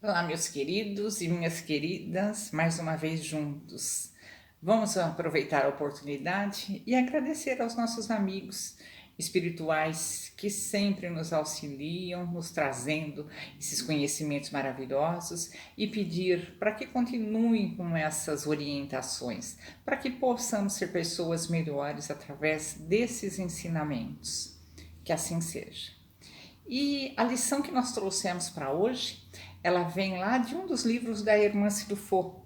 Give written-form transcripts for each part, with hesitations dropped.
Olá, meus queridos e minhas queridas, mais uma vez juntos. Vamos aproveitar a oportunidade e agradecer aos nossos amigos espirituais que sempre nos auxiliam, nos trazendo esses conhecimentos maravilhosos e pedir para que continuem com essas orientações, para que possamos ser pessoas melhores através desses ensinamentos. Que assim seja. E a lição que nós trouxemos para hoje, ela vem lá de um dos livros da Hermance Dufaux.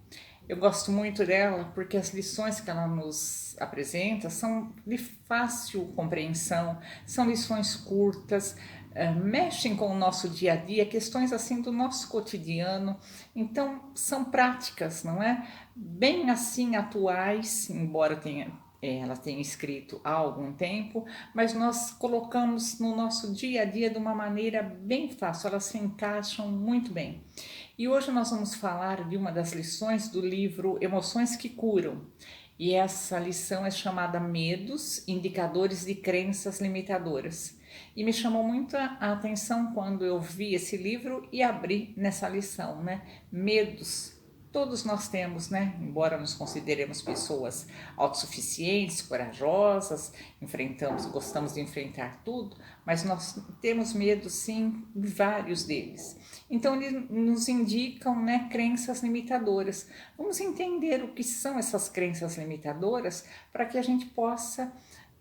Eu gosto muito dela porque as lições que ela nos apresenta são de fácil compreensão, são lições curtas, mexem com o nosso dia a dia, questões assim do nosso cotidiano. Então, são práticas, não é? Bem assim atuais, embora ela tenha escrito há algum tempo, mas nós colocamos no nosso dia a dia de uma maneira bem fácil, elas se encaixam muito bem. E hoje nós vamos falar de uma das lições do livro Emoções que Curam. E essa lição é chamada Medos, Indicadores de Crenças Limitadoras. E me chamou muito a atenção quando eu vi esse livro e abri nessa lição, né? Medos. Todos nós temos, né? Embora nos consideremos pessoas autossuficientes, corajosas, gostamos de enfrentar tudo, mas nós temos medo, sim, de vários deles. Então, eles nos indicam, né, crenças limitadoras. Vamos entender o que são essas crenças limitadoras para que a gente possa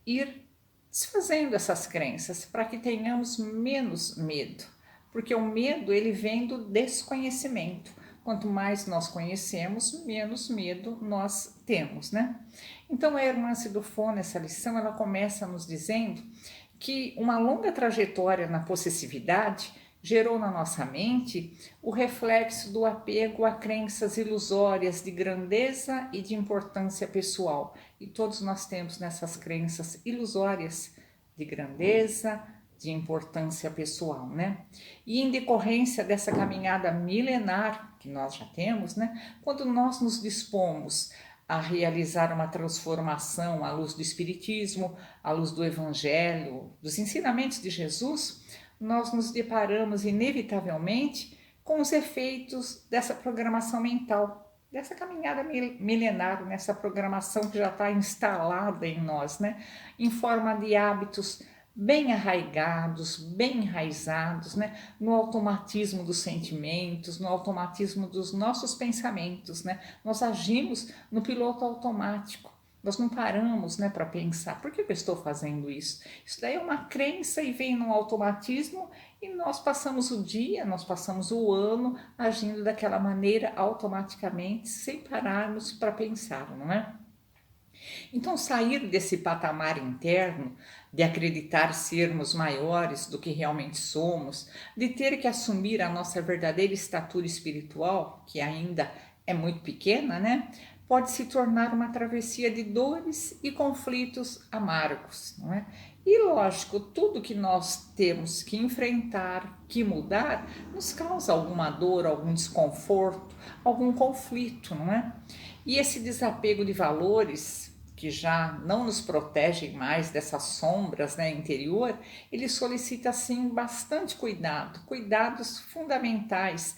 ir desfazendo essas crenças, para que tenhamos menos medo. Porque o medo, ele vem do desconhecimento. Quanto mais nós conhecemos, menos medo nós temos, né? Então, a Hermance Dufaux, nessa lição, ela começa nos dizendo que uma longa trajetória na possessividade gerou na nossa mente o reflexo do apego a crenças ilusórias de grandeza e de importância pessoal. E todos nós temos nessas crenças ilusórias de grandeza, de importância pessoal, né? E em decorrência dessa caminhada milenar que nós já temos, né? Quando nós nos dispomos a realizar uma transformação à luz do Espiritismo, à luz do Evangelho, dos ensinamentos de Jesus, nós nos deparamos inevitavelmente com os efeitos dessa programação mental, dessa caminhada milenar, nessa programação que já está instalada em nós, né? Em forma de hábitos bem arraigados, bem enraizados, né? No automatismo dos sentimentos, no automatismo dos nossos pensamentos, né? Nós agimos no piloto automático. Nós não paramos, né, para pensar, por que eu estou fazendo isso? Isso daí é uma crença e vem num automatismo e nós passamos o dia, nós passamos o ano agindo daquela maneira automaticamente, sem pararmos para pensar, não é? Então, sair desse patamar interno de acreditar sermos maiores do que realmente somos, de ter que assumir a nossa verdadeira estatura espiritual, que ainda é muito pequena, né? Pode se tornar uma travessia de dores e conflitos amargos, não é? E lógico, tudo que nós temos que enfrentar, que mudar, nos causa alguma dor, algum desconforto, algum conflito, não é? E esse desapego de valores que já não nos protegem mais dessas sombras, né, interior, ele solicita assim bastante cuidado, cuidados fundamentais,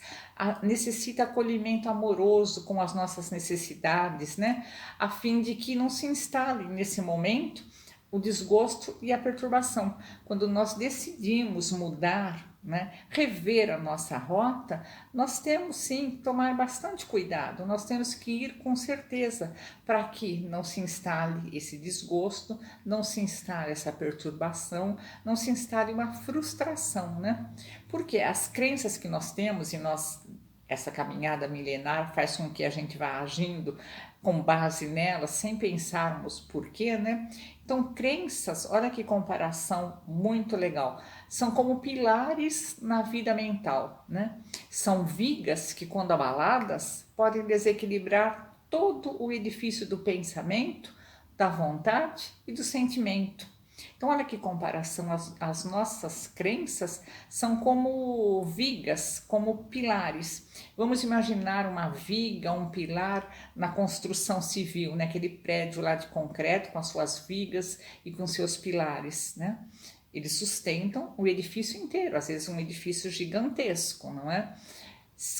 necessita acolhimento amoroso com as nossas necessidades, né, a fim de que não se instale nesse momento o desgosto e a perturbação. Quando nós decidimos mudar, né, rever a nossa rota, nós temos sim que tomar bastante cuidado, nós temos que ir com certeza para que não se instale esse desgosto, não se instale essa perturbação, não se instale uma frustração, né? Porque as crenças que nós temos e essa caminhada milenar faz com que a gente vá agindo com base nelas, sem pensarmos por quê, né? Então, crenças, olha que comparação muito legal, são como pilares na vida mental, né? São vigas que, quando abaladas, podem desequilibrar todo o edifício do pensamento, da vontade e do sentimento. Então, olha que comparação, as nossas crenças são como vigas, como pilares. Vamos imaginar uma viga, um pilar na construção civil, né? Aquele prédio lá de concreto com as suas vigas e com seus pilares, né? Eles sustentam o edifício inteiro, às vezes um edifício gigantesco, não é?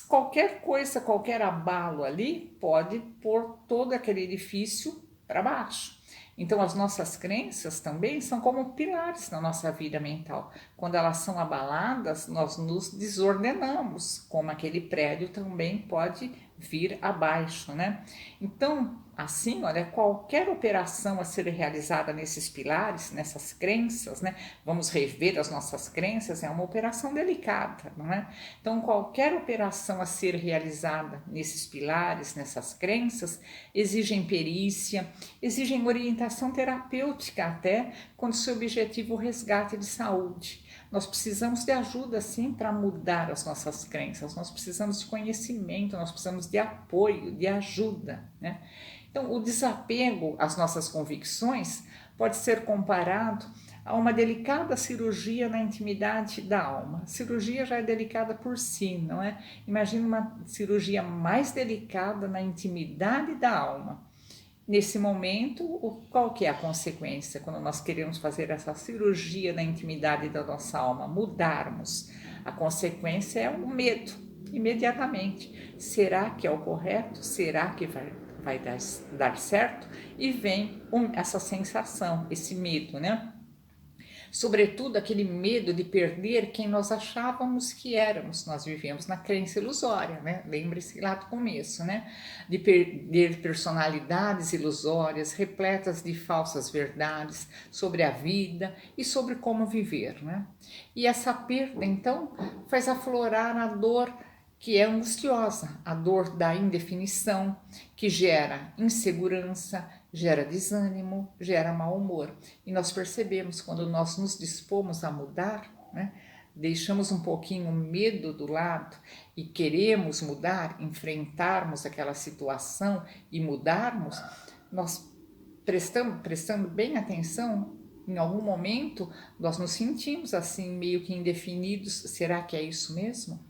Qualquer coisa, qualquer abalo ali pode pôr todo aquele edifício para baixo. Então, as nossas crenças também são como pilares na nossa vida mental. Quando elas são abaladas, nós nos desordenamos, como aquele prédio também pode vir abaixo, né? Então, assim, olha, qualquer operação a ser realizada nesses pilares, nessas crenças, né? Vamos rever as nossas crenças, é uma operação delicada, não é? Então, qualquer operação a ser realizada nesses pilares, nessas crenças, exigem perícia, exigem orientação terapêutica até, quando seu objetivo é o resgate de saúde. Nós precisamos de ajuda, sim, para mudar as nossas crenças, nós precisamos de conhecimento, nós precisamos de apoio, de ajuda, né? Então, o desapego às nossas convicções pode ser comparado a uma delicada cirurgia na intimidade da alma. A cirurgia já é delicada por si, não é? Imagina uma cirurgia mais delicada na intimidade da alma. Nesse momento, qual que é a consequência quando nós queremos fazer essa cirurgia na intimidade da nossa alma, mudarmos? A consequência é o medo, imediatamente. Será que é o correto? Será que vai dar certo? E vem essa sensação, esse medo, né? Sobretudo aquele medo de perder quem nós achávamos que éramos. Nós vivemos na crença ilusória, né? Lembre-se lá do começo, né? De perder personalidades ilusórias, repletas de falsas verdades sobre a vida e sobre como viver, né? E essa perda, então, faz aflorar a dor que é angustiosa, a dor da indefinição, que gera insegurança, gera desânimo, gera mau humor. E nós percebemos quando nós nos dispomos a mudar, né? Deixamos um pouquinho o medo do lado e queremos mudar, enfrentarmos aquela situação e mudarmos, nós prestando bem atenção, em algum momento nós nos sentimos assim meio que indefinidos, será que é isso mesmo?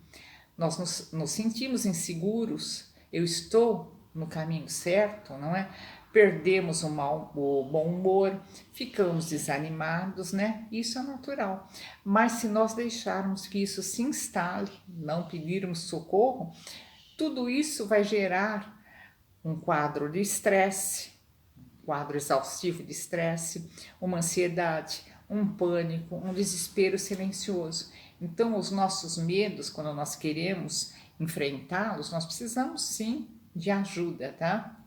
Nós nos sentimos inseguros, eu estou no caminho certo, não é? Perdemos o bom humor, ficamos desanimados, né? Isso é natural. Mas se nós deixarmos que isso se instale, não pedirmos socorro, tudo isso vai gerar um quadro de estresse, quadro exaustivo de estresse, uma ansiedade, um pânico, um desespero silencioso. Então, os nossos medos, quando nós queremos enfrentá-los, nós precisamos sim de ajuda, tá?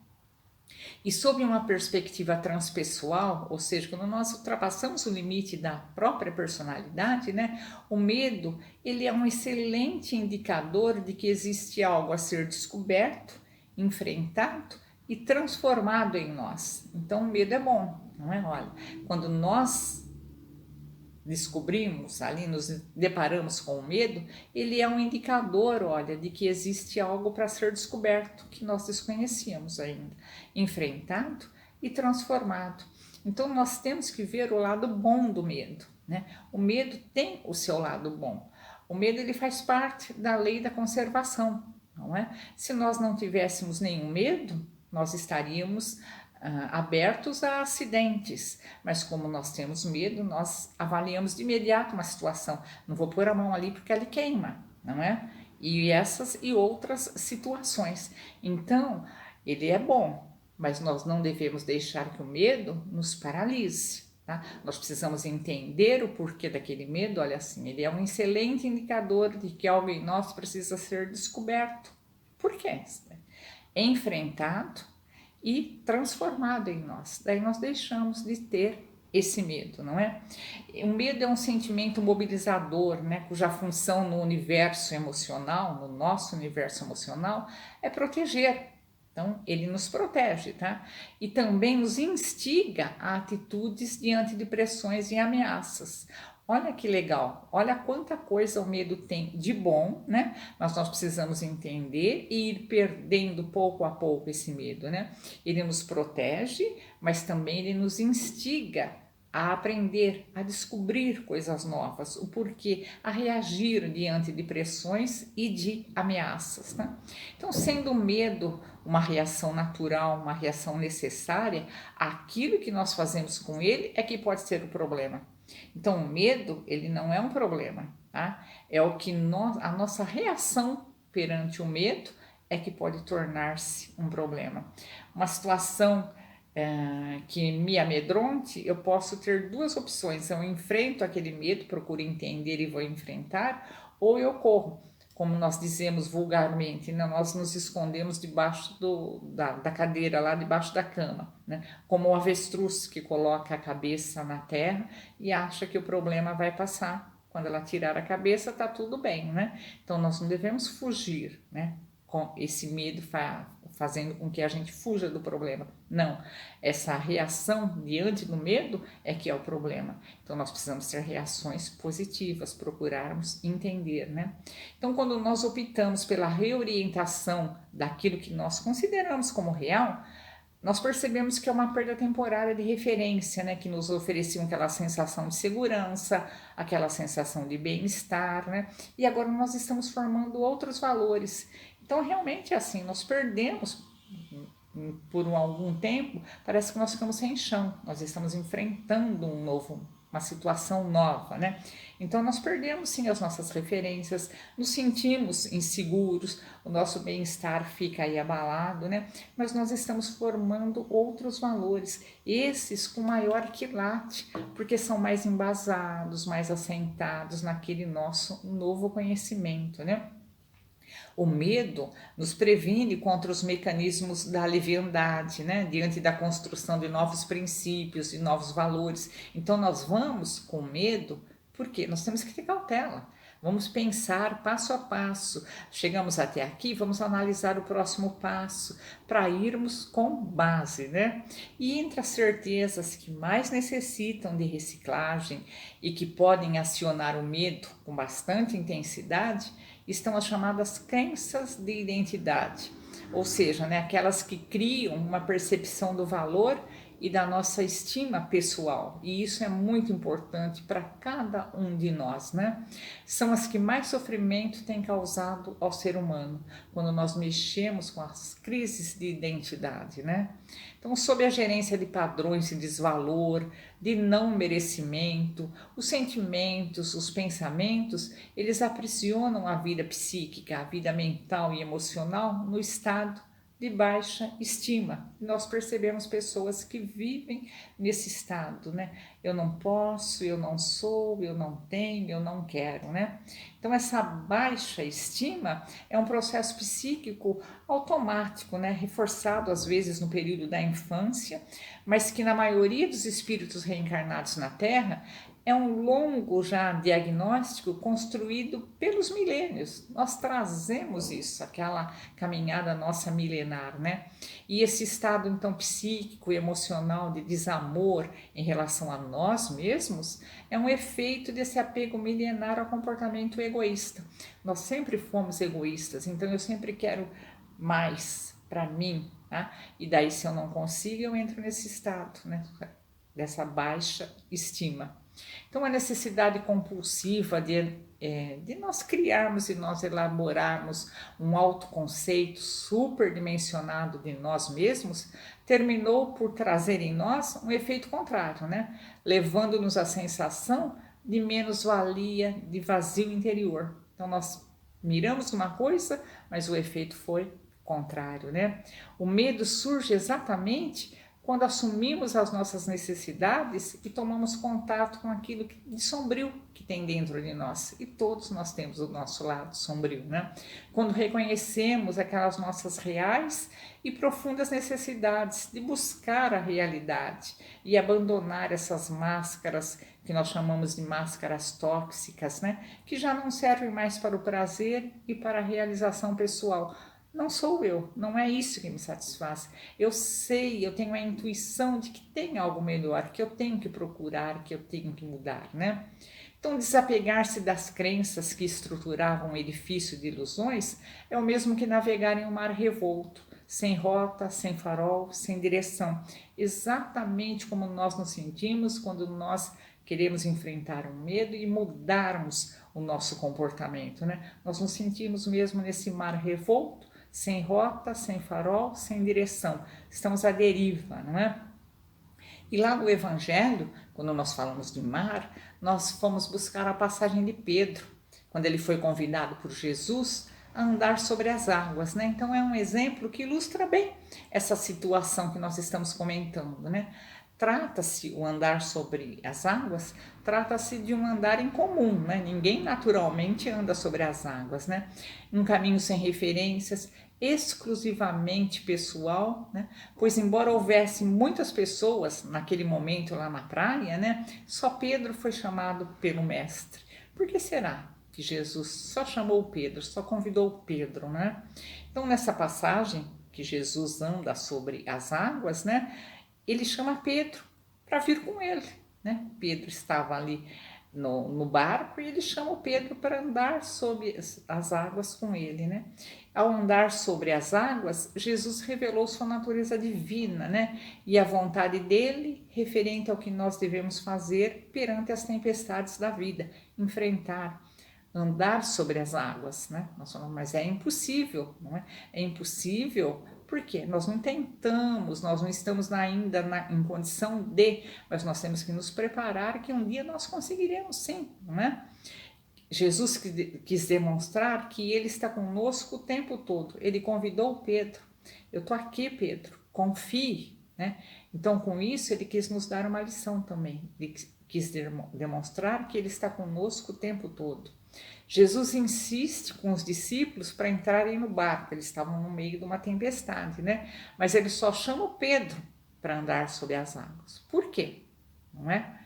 E sob uma perspectiva transpessoal, ou seja, quando nós ultrapassamos o limite da própria personalidade, né, o medo, ele é um excelente indicador de que existe algo a ser descoberto, enfrentado e transformado em nós. Então, o medo é bom, não é? Olha, quando nós descobrimos, ali nos deparamos com o medo, ele é um indicador, olha, de que existe algo para ser descoberto que nós desconhecíamos ainda, enfrentado e transformado. Então nós temos que ver o lado bom do medo, né? O medo tem o seu lado bom. O medo ele faz parte da lei da conservação, não é? Se nós não tivéssemos nenhum medo, nós estaríamos abertos a acidentes, mas como nós temos medo, nós avaliamos de imediato uma situação. Não vou pôr a mão ali porque ele queima, não é? E essas e outras situações. Então, ele é bom, mas nós não devemos deixar que o medo nos paralise. Tá? Nós precisamos entender o porquê daquele medo. Olha assim, ele é um excelente indicador de que algo em nós precisa ser descoberto. Por quê? Enfrentado e transformado em nós. Daí nós deixamos de ter esse medo, não é? O medo é um sentimento mobilizador, né, cuja função no universo emocional, no nosso universo emocional, é proteger. Então, ele nos protege, tá? E também nos instiga a atitudes diante de pressões e ameaças. Olha que legal, olha quanta coisa o medo tem de bom, né? Mas nós precisamos entender e ir perdendo pouco a pouco esse medo, né? Ele nos protege, mas também ele nos instiga a aprender, a descobrir coisas novas, o porquê, a reagir diante de pressões e de ameaças, né? Então, sendo o medo uma reação natural, uma reação necessária, aquilo que nós fazemos com ele é que pode ser o problema. Então, o medo, ele não é um problema, tá? É o que a nossa reação perante o medo é que pode tornar-se um problema. Uma situação que me amedronte, eu posso ter duas opções: eu enfrento aquele medo, procuro entender e vou enfrentar, ou eu corro, como nós dizemos vulgarmente, né? Nós nos escondemos debaixo da cadeira, lá debaixo da cama, né? Como o avestruz que coloca a cabeça na terra e acha que o problema vai passar. Quando ela tirar a cabeça, tá tudo bem, né? Então nós não devemos fugir, né? Com esse medo fazendo com que a gente fuja do problema. Não, essa reação diante do medo é que é o problema. Então nós precisamos ter reações positivas, procurarmos entender, né? Então quando nós optamos pela reorientação daquilo que nós consideramos como real, nós percebemos que é uma perda temporária de referência, né, que nos ofereciam aquela sensação de segurança, aquela sensação de bem-estar, né, e agora nós estamos formando outros valores. Então, realmente é assim, nós perdemos por algum tempo, parece que nós ficamos sem chão, nós estamos enfrentando uma situação nova, né? Então nós perdemos sim as nossas referências, nos sentimos inseguros, o nosso bem-estar fica aí abalado, né? Mas nós estamos formando outros valores, esses com maior quilate, porque são mais embasados, mais assentados naquele nosso novo conhecimento, né? O medo nos previne contra os mecanismos da leviandade, né? Diante da construção de novos princípios, de novos valores. Então, nós vamos com medo, porque nós temos que ter cautela. Vamos pensar passo a passo. Chegamos até aqui, vamos analisar o próximo passo para irmos com base, né? E entre as certezas que mais necessitam de reciclagem e que podem acionar o medo com bastante intensidade, estão as chamadas crenças de identidade, ou seja, né, aquelas que criam uma percepção do valor e da nossa estima pessoal, e isso é muito importante para cada um de nós, né? São as que mais sofrimento têm causado ao ser humano, quando nós mexemos com as crises de identidade, né? Então, sob a gerência de padrões de desvalor, de não merecimento, os sentimentos, os pensamentos, eles aprisionam a vida psíquica, a vida mental e emocional no estado de baixa estima. Nós percebemos pessoas que vivem nesse estado, né? Eu não posso, eu não sou, eu não tenho, eu não quero, né? Então essa baixa estima é um processo psíquico automático, né? Reforçado às vezes no período da infância, mas que na maioria dos espíritos reencarnados na Terra é um longo já diagnóstico construído pelos milênios. Nós trazemos isso, aquela caminhada nossa milenar, né? E esse estado então psíquico e emocional de desamor em relação a nós mesmos é um efeito desse apego milenar ao comportamento egoísta. Nós sempre fomos egoístas, então eu sempre quero mais para mim, tá? E daí se eu não consigo, eu entro nesse estado, né? Dessa baixa estima. Então, a necessidade compulsiva de nós criarmos e nós elaborarmos um autoconceito superdimensionado de nós mesmos terminou por trazer em nós um efeito contrário, né? Levando-nos à sensação de menos-valia, de vazio interior. Então, nós miramos uma coisa, mas o efeito foi contrário, né? O medo surge exatamente quando assumimos as nossas necessidades e tomamos contato com aquilo de sombrio que tem dentro de nós. E todos nós temos o nosso lado sombrio, né? Quando reconhecemos aquelas nossas reais e profundas necessidades de buscar a realidade e abandonar essas máscaras que nós chamamos de máscaras tóxicas, né? Que já não servem mais para o prazer e para a realização pessoal. Não sou eu, não é isso que me satisfaz. Eu sei, eu tenho a intuição de que tem algo melhor, que eu tenho que procurar, que eu tenho que mudar, né? Então, desapegar-se das crenças que estruturavam um edifício de ilusões é o mesmo que navegar em um mar revolto, sem rota, sem farol, sem direção. Exatamente como nós nos sentimos quando nós queremos enfrentar um medo e mudarmos o nosso comportamento, né? Nós nos sentimos mesmo nesse mar revolto, sem rota, sem farol, sem direção. Estamos à deriva, não é? E lá no Evangelho, quando nós falamos de mar, nós fomos buscar a passagem de Pedro, quando ele foi convidado por Jesus a andar sobre as águas, né? Então é um exemplo que ilustra bem essa situação que nós estamos comentando, né? Trata-se o andar sobre as águas, trata-se de um andar em comum, né? Ninguém naturalmente anda sobre as águas, né? Um caminho sem referências, exclusivamente pessoal, né? Pois embora houvesse muitas pessoas naquele momento lá na praia, né? Só Pedro foi chamado pelo mestre. Por que será que Jesus só chamou Pedro, só convidou Pedro, né? Então nessa passagem que Jesus anda sobre as águas, né? Ele chama Pedro para vir com ele, né? Pedro estava ali no barco e ele chama o Pedro para andar sobre as águas com ele, né? Ao andar sobre as águas, Jesus revelou sua natureza divina, né? E a vontade dele referente ao que nós devemos fazer perante as tempestades da vida, enfrentar, andar sobre as águas, né? Nós falamos, mas é impossível, não é? É impossível porque nós não tentamos, nós não estamos ainda em condição de, mas nós temos que nos preparar que um dia nós conseguiremos sim, não é? Jesus quis demonstrar que ele está conosco o tempo todo. Ele convidou Pedro. Eu estou aqui, Pedro, confie, né? Então, com isso, ele quis nos dar uma lição também. Ele quis demonstrar que ele está conosco o tempo todo. Jesus insiste com os discípulos para entrarem no barco. Eles estavam no meio de uma tempestade, né? Mas ele só chama o Pedro para andar sobre as águas. Por quê? Não é?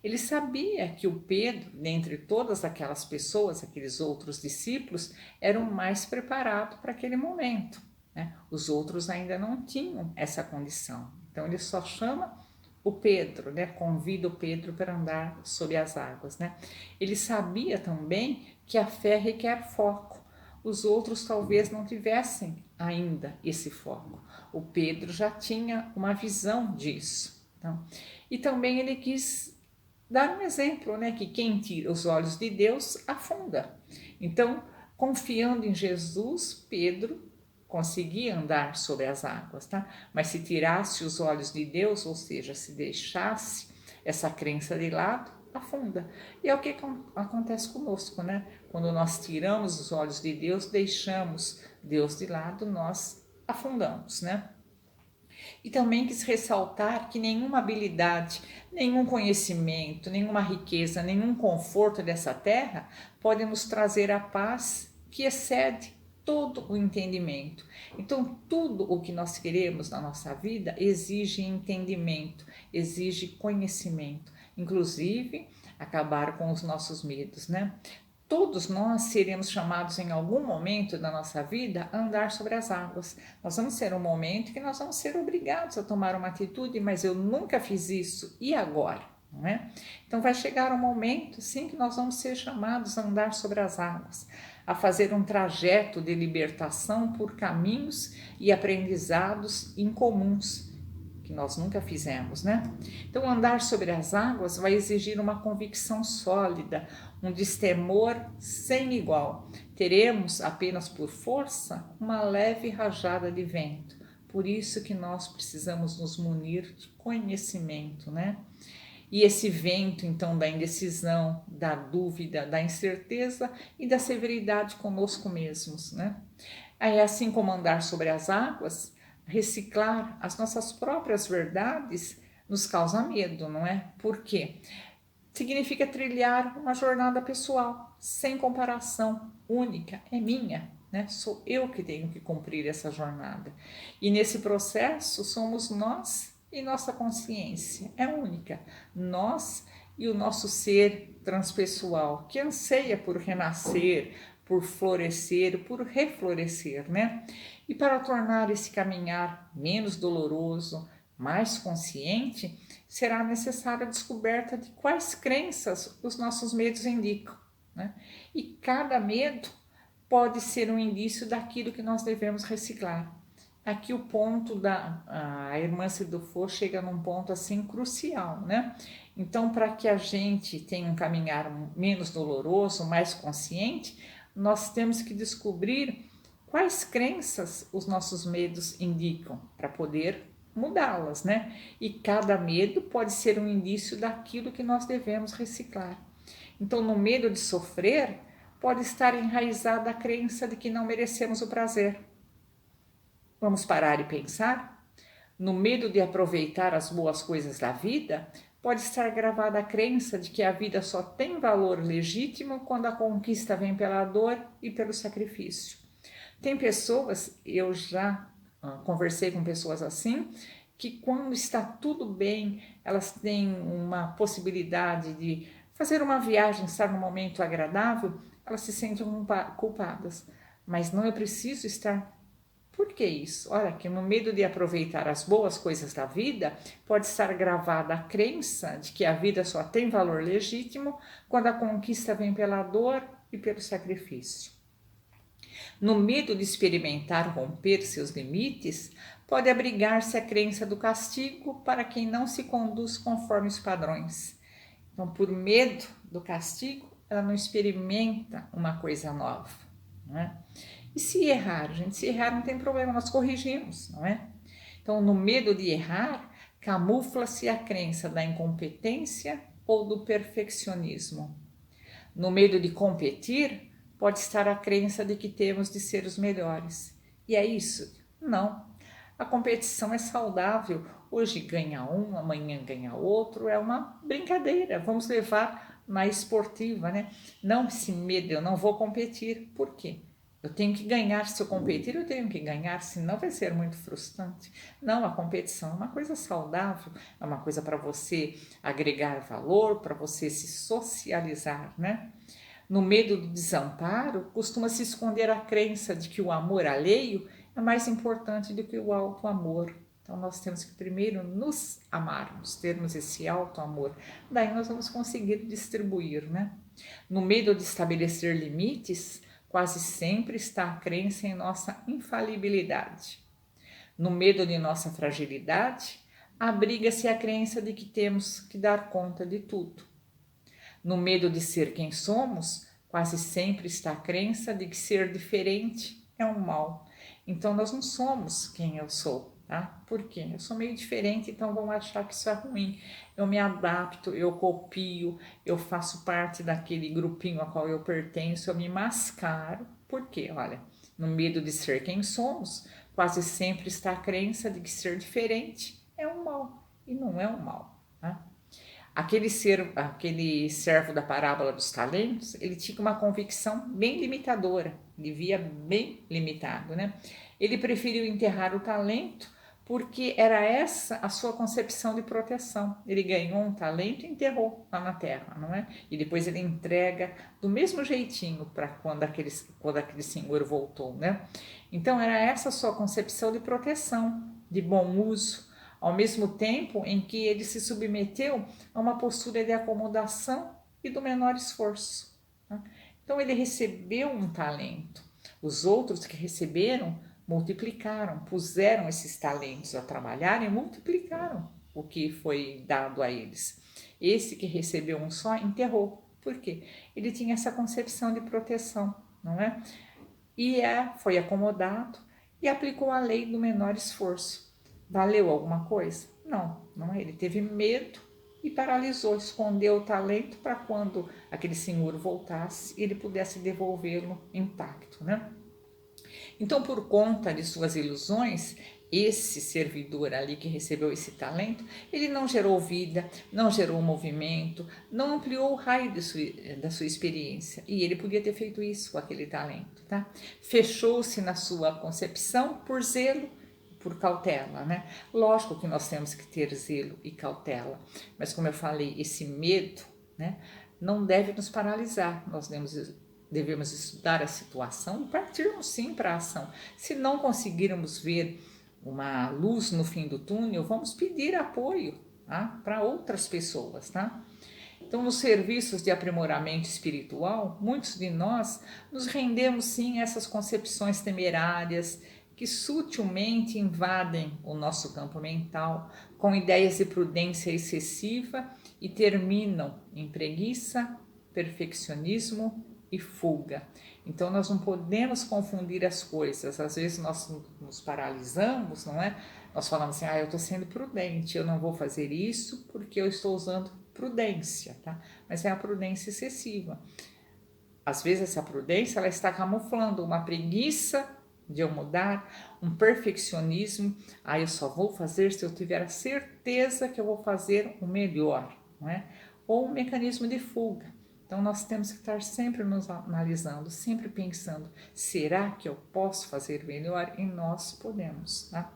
Ele sabia que o Pedro, dentre todas aquelas pessoas, aqueles outros discípulos, era o mais preparado para aquele momento, né? Os outros ainda não tinham essa condição. Então ele só chama o Pedro, né? Convida o Pedro para andar sobre as águas, né? Ele sabia também que a fé requer foco. Os outros talvez não tivessem ainda esse foco. O Pedro já tinha uma visão disso. Então, e também ele quis dar um exemplo, né? Que quem tira os olhos de Deus afunda. Então, confiando em Jesus, Pedro conseguia andar sobre as águas, tá? Mas se tirasse os olhos de Deus, ou seja, se deixasse essa crença de lado, afunda. E é o que acontece conosco, né? Quando nós tiramos os olhos de Deus, deixamos Deus de lado, nós afundamos, né? E também quis ressaltar que nenhuma habilidade, nenhum conhecimento, nenhuma riqueza, nenhum conforto dessa terra pode nos trazer a paz que excede todo o entendimento. Então, tudo o que nós queremos na nossa vida exige entendimento, exige conhecimento, inclusive acabar com os nossos medos, né? Todos nós seremos chamados em algum momento da nossa vida a andar sobre as águas. Nós vamos ter um momento que nós vamos ser obrigados a tomar uma atitude, mas eu nunca fiz isso, e agora? Não é? Então vai chegar um momento, sim, que nós vamos ser chamados a andar sobre as águas, a fazer um trajeto de libertação por caminhos e aprendizados incomuns, que nós nunca fizemos, né? Então, andar sobre as águas vai exigir uma convicção sólida, um destemor sem igual. Teremos apenas por força uma leve rajada de vento. Por isso que nós precisamos nos munir de conhecimento, né? E esse vento, então, da indecisão, da dúvida, da incerteza e da severidade conosco mesmos, né? É assim como andar sobre as águas, reciclar as nossas próprias verdades nos causa medo, não é? Por quê? Significa trilhar uma jornada pessoal, sem comparação, única, é minha, né? Sou eu que tenho que cumprir essa jornada. E nesse processo somos nós e nossa consciência, é única. Nós e o nosso ser transpessoal, que anseia por renascer, por florescer, por reflorescer, né? E para tornar esse caminhar menos doloroso, mais consciente, será necessária a descoberta de quais crenças os nossos medos indicam, né? E cada medo pode ser um indício daquilo que nós devemos reciclar. Aqui o ponto a irmã Cidufo chega num ponto assim crucial, né? Então, para que a gente tenha um caminhar menos doloroso, mais consciente, nós temos que descobrir quais crenças os nossos medos indicam para poder mudá-las, né? E cada medo pode ser um indício daquilo que nós devemos reciclar. Então, no medo de sofrer, pode estar enraizada a crença de que não merecemos o prazer. Vamos parar e pensar? No medo de aproveitar as boas coisas da vida, pode estar gravada a crença de que a vida só tem valor legítimo quando a conquista vem pela dor e pelo sacrifício. Tem pessoas, eu já conversei com pessoas assim, que quando está tudo bem, elas têm uma possibilidade de fazer uma viagem, estar num momento agradável, elas se sentem culpadas. Mas não, eu preciso estar. Por que isso? Olha, que no medo de aproveitar as boas coisas da vida, pode estar gravada a crença de que a vida só tem valor legítimo quando a conquista vem pela dor e pelo sacrifício. No medo de experimentar romper seus limites, pode abrigar-se a crença do castigo para quem não se conduz conforme os padrões. Então, por medo do castigo, ela não experimenta uma coisa nova, não é? E se errar, gente, se errar não tem problema, nós corrigimos, não é? Então, no medo de errar, camufla-se a crença da incompetência ou do perfeccionismo. No medo de competir, pode estar a crença de que temos de ser os melhores. E é isso? Não. A competição é saudável. Hoje ganha um, amanhã ganha outro. É uma brincadeira. Vamos levar na esportiva, né? Não esse medo, eu não vou competir. Por quê? Eu tenho que ganhar, se eu competir, eu tenho que ganhar, senão vai ser muito frustrante. Não, a competição é uma coisa saudável, é uma coisa para você agregar valor, para você se socializar, né? No medo do desamparo, costuma se esconder a crença de que o amor alheio é mais importante do que o auto-amor. Então, nós temos que primeiro nos amarmos, termos esse auto-amor. Daí nós vamos conseguir distribuir, né? No medo de estabelecer limites, quase sempre está a crença em nossa infalibilidade. No medo de nossa fragilidade, abriga-se a crença de que temos que dar conta de tudo. No medo de ser quem somos, quase sempre está a crença de que ser diferente é um mal. Então nós não somos quem eu sou, tá? Por quê? Eu sou meio diferente, então vão achar que isso é ruim. Eu me adapto, eu copio, eu faço parte daquele grupinho a qual eu pertenço, eu me mascaro. Por quê? Olha, no medo de ser quem somos, quase sempre está a crença de que ser diferente é um mal. E não é um mal, tá? Aquele servo da parábola dos talentos, ele tinha uma convicção bem limitadora, ele via bem limitado, né? Ele preferiu enterrar o talento porque era essa a sua concepção de proteção. Ele ganhou um talento e enterrou lá na terra, não é? E depois ele entrega do mesmo jeitinho para quando aquele senhor voltou, né? Então era essa a sua concepção de proteção, de bom uso, ao mesmo tempo em que ele se submeteu a uma postura de acomodação e do menor esforço. Tá? Então ele recebeu um talento. Os outros que receberam multiplicaram, puseram esses talentos a trabalhar e multiplicaram o que foi dado a eles. Esse que recebeu um só enterrou. Por quê? Ele tinha essa concepção de proteção, não é? E foi acomodado e aplicou a lei do menor esforço. Valeu alguma coisa? Não, não é. Ele teve medo e paralisou, escondeu o talento para quando aquele senhor voltasse, ele pudesse devolvê-lo intacto, né? Então, por conta de suas ilusões, esse servidor ali que recebeu esse talento, ele não gerou vida, não gerou movimento, não ampliou o raio da sua experiência. E ele podia ter feito isso com aquele talento, tá? Fechou-se na sua concepção por zelo, por cautela, né? Lógico que nós temos que ter zelo e cautela, mas como eu falei, esse medo, né, não deve nos paralisar. Nós devemos estudar a situação e partirmos sim para a ação. Se não conseguirmos ver uma luz no fim do túnel, vamos pedir apoio, tá, para outras pessoas, tá? Então, nos serviços de aprimoramento espiritual, muitos de nós nos rendemos sim a essas concepções temerárias que sutilmente invadem o nosso campo mental com ideias de prudência excessiva e terminam em preguiça, perfeccionismo e fuga. Então nós não podemos confundir as coisas. Às vezes nós nos paralisamos, não é? Nós falamos assim, eu estou sendo prudente, eu não vou fazer isso porque eu estou usando prudência, tá? Mas é a prudência excessiva. às vezes essa prudência ela está camuflando uma preguiça de eu mudar, um perfeccionismo. Eu só vou fazer se eu tiver a certeza que eu vou fazer o melhor, não é? Ou um mecanismo de fuga. Então nós temos que estar sempre nos analisando, sempre pensando, será que eu posso fazer melhor? E nós podemos, tá?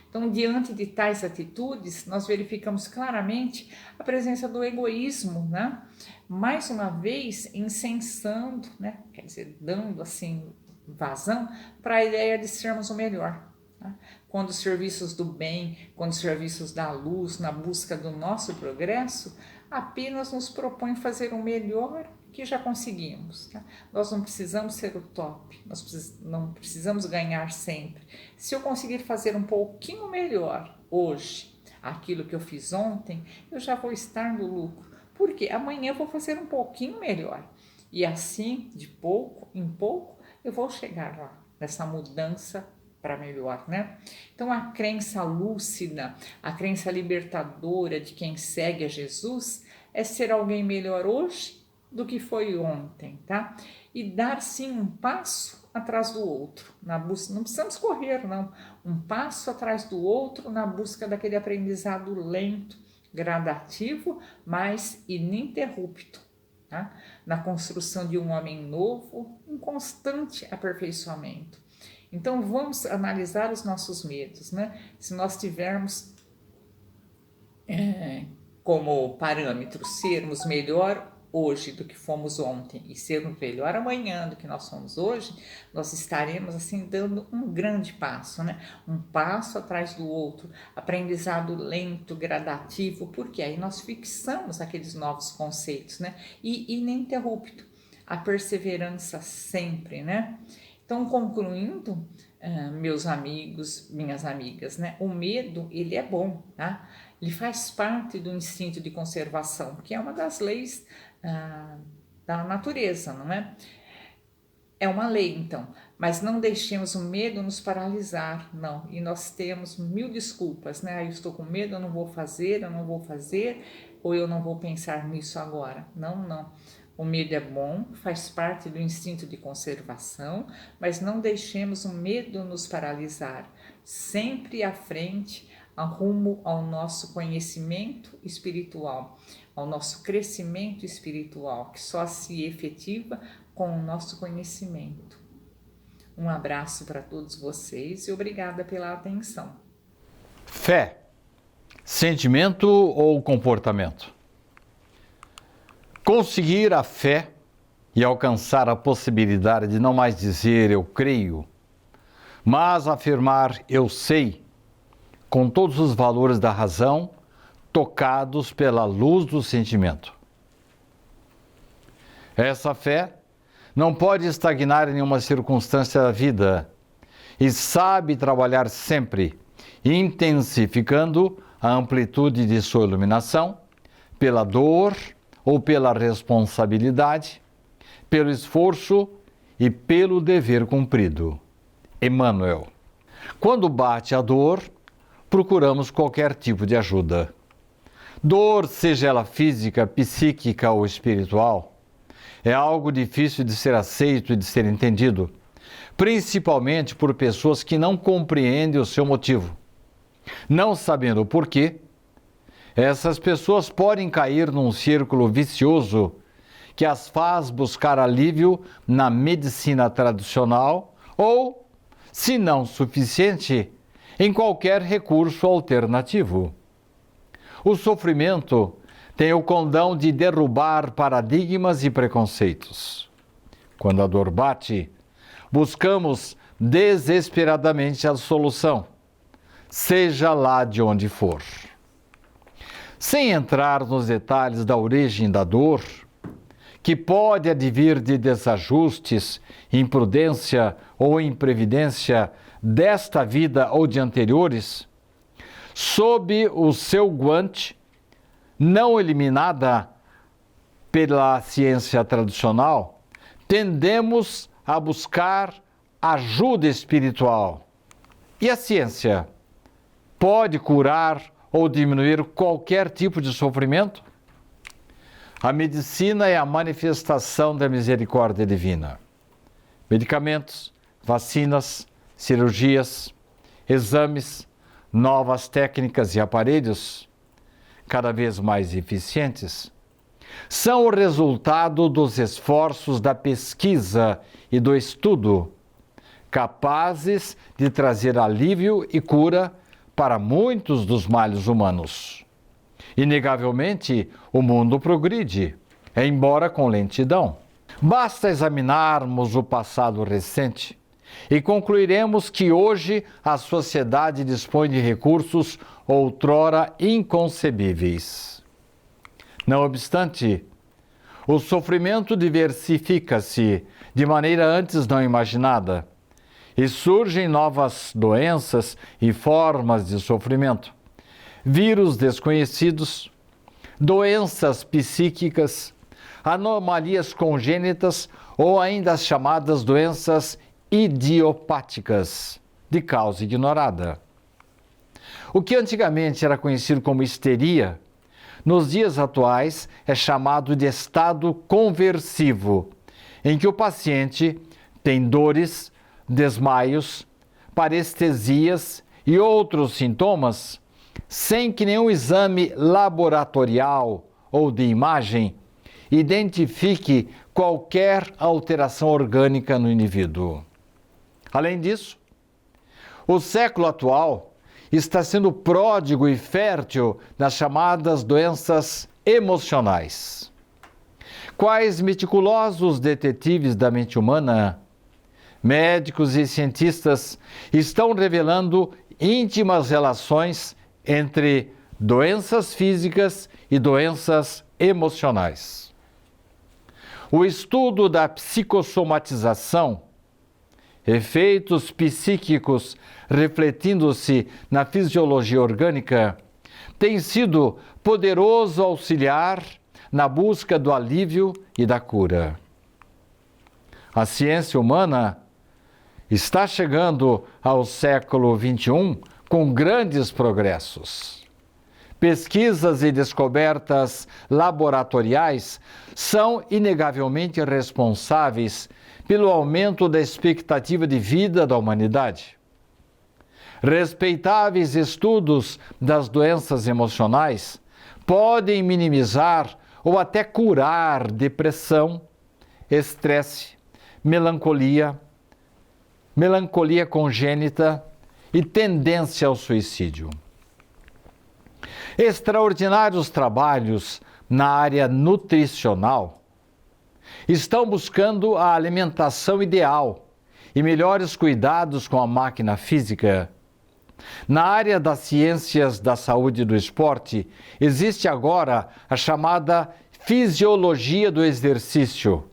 Então, diante de tais atitudes, nós verificamos claramente a presença do egoísmo, né? Mais uma vez, incensando, né? Quer dizer, dando assim vazão para a ideia de sermos o melhor. Tá? Quando os serviços do bem, quando os serviços da luz, na busca do nosso progresso, apenas nos propõem fazer o melhor que já conseguimos. Tá? Nós não precisamos ser o top, nós não precisamos ganhar sempre. Se eu conseguir fazer um pouquinho melhor hoje, aquilo que eu fiz ontem, eu já vou estar no lucro, porque amanhã eu vou fazer um pouquinho melhor. E assim, de pouco em pouco, eu vou chegar lá, nessa mudança para melhor, né? Então a crença lúcida, a crença libertadora de quem segue a Jesus é ser alguém melhor hoje do que foi ontem, tá? E dar sim um passo atrás do outro, na busca, não precisamos correr não, um passo atrás do outro na busca daquele aprendizado lento, gradativo, mas ininterrupto. Tá? Na construção de um homem novo, um constante aperfeiçoamento. Então vamos analisar os nossos medos, né? Se nós tivermos como parâmetro sermos melhor hoje do que fomos ontem e sermos melhor amanhã do que nós somos hoje, nós estaremos assim dando um grande passo, né? Um passo atrás do outro, aprendizado lento, gradativo, porque aí nós fixamos aqueles novos conceitos, né? E ininterrupto, a perseverança sempre, né? Então, concluindo, meus amigos, minhas amigas, né? O medo, ele é bom, tá? Ele faz parte do instinto de conservação, que é uma das leis da natureza, não é? É uma lei, então, mas não deixemos o medo nos paralisar, não. E nós temos mil desculpas, né? Eu estou com medo, eu não vou fazer, ou eu não vou pensar nisso agora. Não, não. O medo é bom, faz parte do instinto de conservação, mas não deixemos o medo nos paralisar. Sempre à frente, rumo ao nosso conhecimento espiritual, ao nosso crescimento espiritual, que só se efetiva com o nosso conhecimento. Um abraço para todos vocês e obrigada pela atenção. Fé, sentimento ou comportamento? Conseguir a fé e alcançar a possibilidade de não mais dizer eu creio, mas afirmar eu sei, com todos os valores da razão, tocados pela luz do sentimento. Essa fé não pode estagnar em nenhuma circunstância da vida e sabe trabalhar sempre, intensificando a amplitude de sua iluminação pela dor ou pela responsabilidade, pelo esforço e pelo dever cumprido. Emmanuel. Quando bate a dor, procuramos qualquer tipo de ajuda. Dor, seja ela física, psíquica ou espiritual, é algo difícil de ser aceito e de ser entendido, principalmente por pessoas que não compreendem o seu motivo. Não sabendo o porquê, essas pessoas podem cair num círculo vicioso que as faz buscar alívio na medicina tradicional ou, se não suficiente, em qualquer recurso alternativo. O sofrimento tem o condão de derrubar paradigmas e preconceitos. Quando a dor bate, buscamos desesperadamente a solução, seja lá de onde for. Sem entrar nos detalhes da origem da dor, que pode advir de desajustes, imprudência ou imprevidência desta vida ou de anteriores, sob o seu guante, não eliminada pela ciência tradicional, tendemos a buscar ajuda espiritual. E a ciência pode curar ou diminuir qualquer tipo de sofrimento? A medicina é a manifestação da misericórdia divina. Medicamentos, vacinas, cirurgias, exames, novas técnicas e aparelhos, cada vez mais eficientes, são o resultado dos esforços da pesquisa e do estudo, capazes de trazer alívio e cura para muitos dos males humanos. Inegavelmente, o mundo progride, embora com lentidão. Basta examinarmos o passado recente e concluiremos que hoje a sociedade dispõe de recursos outrora inconcebíveis. Não obstante, o sofrimento diversifica-se de maneira antes não imaginada e surgem novas doenças e formas de sofrimento, vírus desconhecidos, doenças psíquicas, anomalias congênitas ou ainda as chamadas doenças idiopáticas, de causa ignorada. O que antigamente era conhecido como histeria, nos dias atuais é chamado de estado conversivo, em que o paciente tem dores, desmaios, parestesias e outros sintomas, sem que nenhum exame laboratorial ou de imagem identifique qualquer alteração orgânica no indivíduo. Além disso, o século atual está sendo pródigo e fértil nas chamadas doenças emocionais. Quais meticulosos detetives da mente humana, médicos e cientistas estão revelando íntimas relações entre doenças físicas e doenças emocionais. O estudo da psicossomatização, efeitos psíquicos refletindo-se na fisiologia orgânica, tem sido poderoso auxiliar na busca do alívio e da cura. A ciência humana está chegando ao século XXI com grandes progressos. Pesquisas e descobertas laboratoriais são inegavelmente responsáveis pelo aumento da expectativa de vida da humanidade. Respeitáveis estudos das doenças emocionais podem minimizar ou até curar depressão, estresse, melancolia congênita e tendência ao suicídio. Extraordinários trabalhos na área nutricional estão buscando a alimentação ideal e melhores cuidados com a máquina física. Na área das ciências da saúde e do esporte, existe agora a chamada fisiologia do exercício,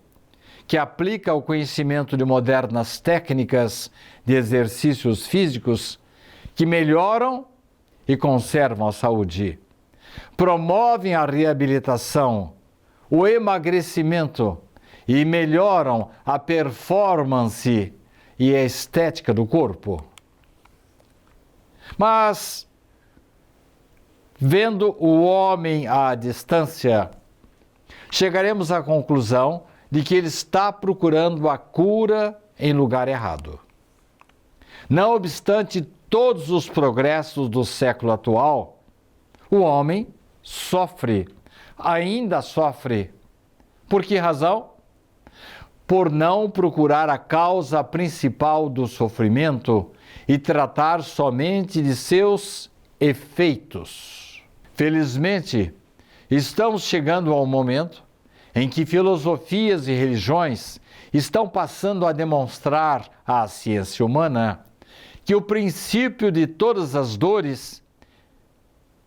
que aplica o conhecimento de modernas técnicas de exercícios físicos que melhoram e conservam a saúde, promovem a reabilitação, o emagrecimento e melhoram a performance e a estética do corpo. Mas, vendo o homem à distância, chegaremos à conclusão de que ele está procurando a cura em lugar errado. Não obstante todos os progressos do século atual, o homem sofre, ainda sofre. Por que razão? Por não procurar a causa principal do sofrimento e tratar somente de seus efeitos. Felizmente, estamos chegando ao momento em que filosofias e religiões estão passando a demonstrar à ciência humana que o princípio de todas as dores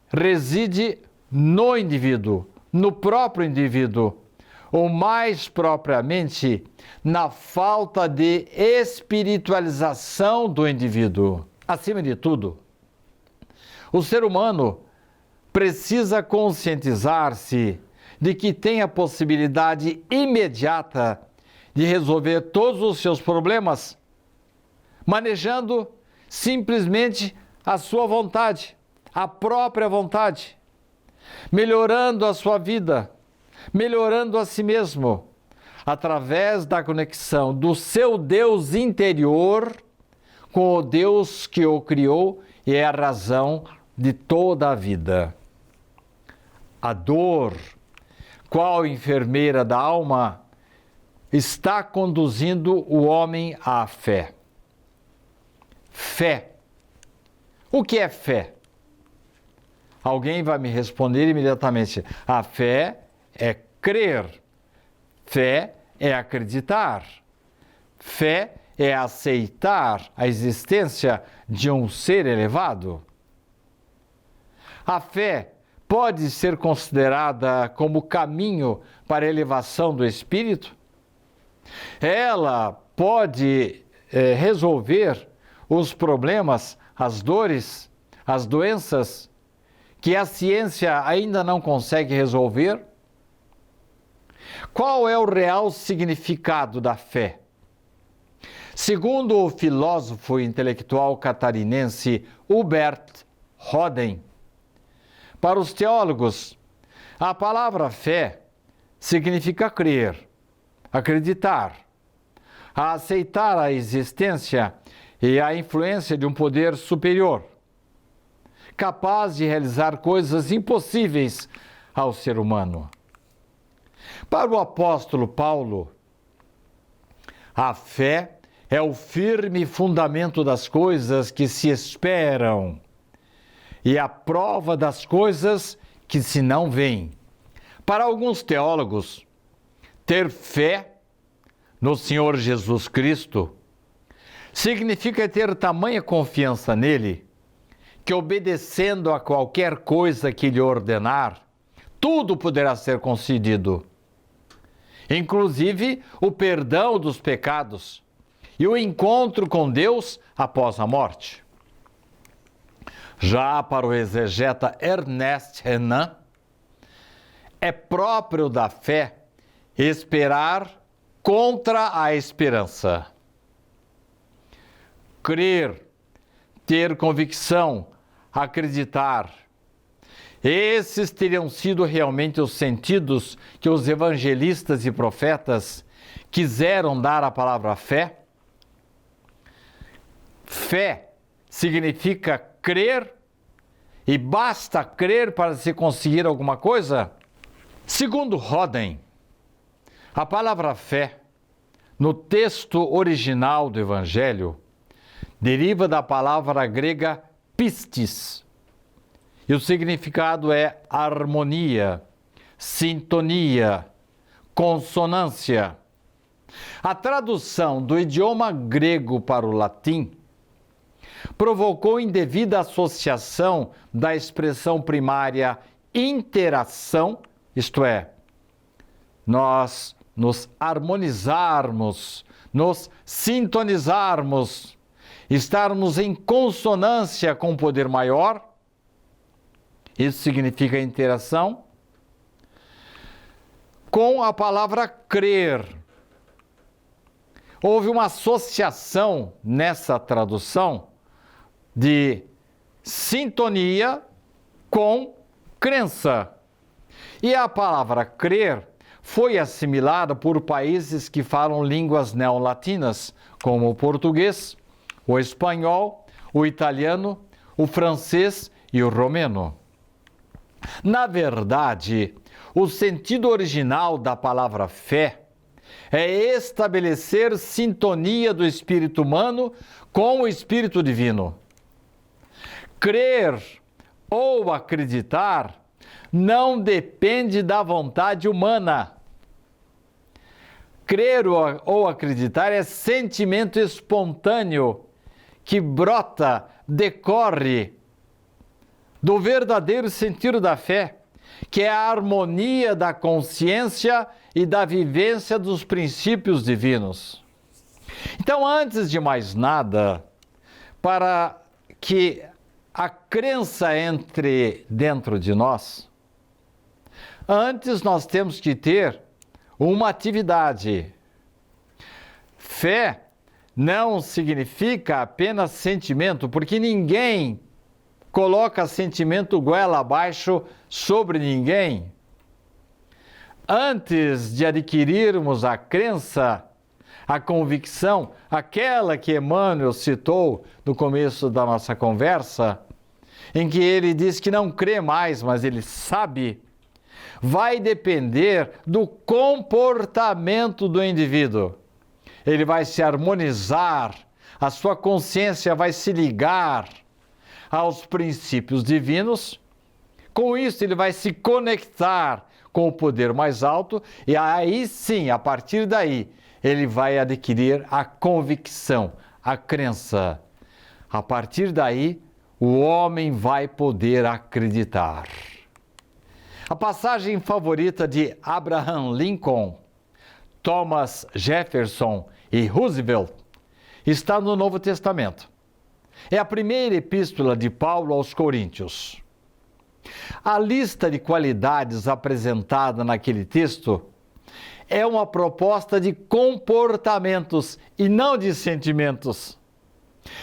reside no indivíduo, no próprio indivíduo, ou mais propriamente, na falta de espiritualização do indivíduo. Acima de tudo, o ser humano precisa conscientizar-se de que tem a possibilidade imediata de resolver todos os seus problemas, manejando simplesmente a sua vontade, a própria vontade, melhorando a sua vida, melhorando a si mesmo, através da conexão do seu Deus interior com o Deus que o criou e é a razão de toda a vida. A dor, qual enfermeira da alma, está conduzindo o homem à fé. Fé. O que é fé? Alguém vai me responder imediatamente. A fé é crer. Fé é acreditar. Fé é aceitar a existência de um ser elevado. A fé pode ser considerada como caminho para a elevação do espírito? Ela pode resolver os problemas, as dores, as doenças que a ciência ainda não consegue resolver? Qual é o real significado da fé? Segundo o filósofo intelectual catarinense Hubert Roden, para os teólogos, a palavra fé significa crer, acreditar, aceitar a existência e a influência de um poder superior, capaz de realizar coisas impossíveis ao ser humano. Para o apóstolo Paulo, a fé é o firme fundamento das coisas que se esperam e a prova das coisas que se não veem. Para alguns teólogos, ter fé no Senhor Jesus Cristo significa ter tamanha confiança nele que, obedecendo a qualquer coisa que lhe ordenar, tudo poderá ser concedido, inclusive o perdão dos pecados e o encontro com Deus após a morte. Já para o exegeta Ernest Renan, é próprio da fé esperar contra a esperança. Crer, ter convicção, acreditar. Esses teriam sido realmente os sentidos que os evangelistas e profetas quiseram dar à palavra fé? Fé significa crer e basta crer para se conseguir alguma coisa? Segundo Roden, a palavra fé, no texto original do Evangelho, deriva da palavra grega pistis, e o significado é harmonia, sintonia, consonância. A tradução do idioma grego para o latim provocou indevida associação da expressão primária interação, isto é, nós nos harmonizarmos, nos sintonizarmos, estarmos em consonância com o poder maior. Isso significa interação. Com a palavra crer. Houve uma associação nessa tradução de sintonia com crença. E a palavra crer foi assimilada por países que falam línguas neolatinas, como o português, o espanhol, o italiano, o francês e o romeno. Na verdade, o sentido original da palavra fé é estabelecer sintonia do espírito humano com o espírito divino. Crer ou acreditar não depende da vontade humana. Crer ou acreditar é sentimento espontâneo que brota, decorre do verdadeiro sentido da fé, que é a harmonia da consciência e da vivência dos princípios divinos. Então, antes de mais nada, para que a crença entre dentro de nós, antes nós temos que ter uma atividade. Fé não significa apenas sentimento, porque ninguém coloca sentimento goela abaixo sobre ninguém. antes de adquirirmos a crença, a convicção, aquela que Emmanuel citou no começo da nossa conversa, em que ele diz que não crê mais, mas ele sabe, vai depender do comportamento do indivíduo. Ele vai se harmonizar, a sua consciência vai se ligar aos princípios divinos. Com isso, ele vai se conectar com o poder mais alto e aí sim, a partir daí, ele vai adquirir a convicção, a crença. A partir daí, o homem vai poder acreditar. A passagem favorita de Abraham Lincoln, Thomas Jefferson e Roosevelt está no Novo Testamento. É a primeira epístola de Paulo aos Coríntios. A lista de qualidades apresentada naquele texto é uma proposta de comportamentos e não de sentimentos.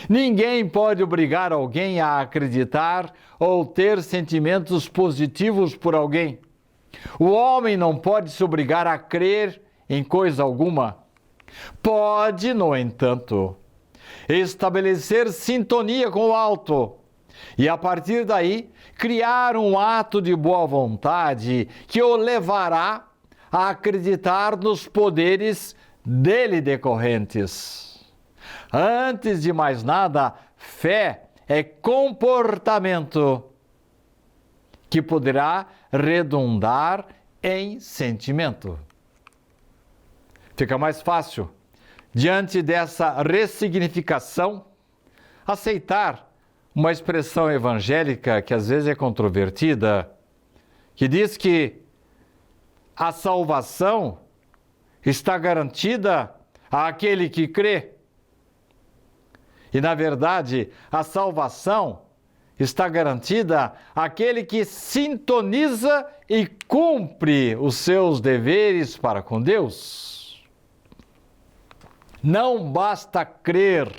Ninguém pode obrigar alguém a acreditar ou ter sentimentos positivos por alguém. O homem não pode se obrigar a crer em coisa alguma. Pode, no entanto, estabelecer sintonia com o alto e, a partir daí, criar um ato de boa vontade que o levará a acreditar nos poderes dele decorrentes. Antes de mais nada, fé é comportamento que poderá redundar em sentimento. Fica mais fácil, diante dessa ressignificação, aceitar uma expressão evangélica que às vezes é controvertida, que diz que a salvação está garantida àquele que crê. E, na verdade, a salvação está garantida àquele que sintoniza e cumpre os seus deveres para com Deus. Não basta crer.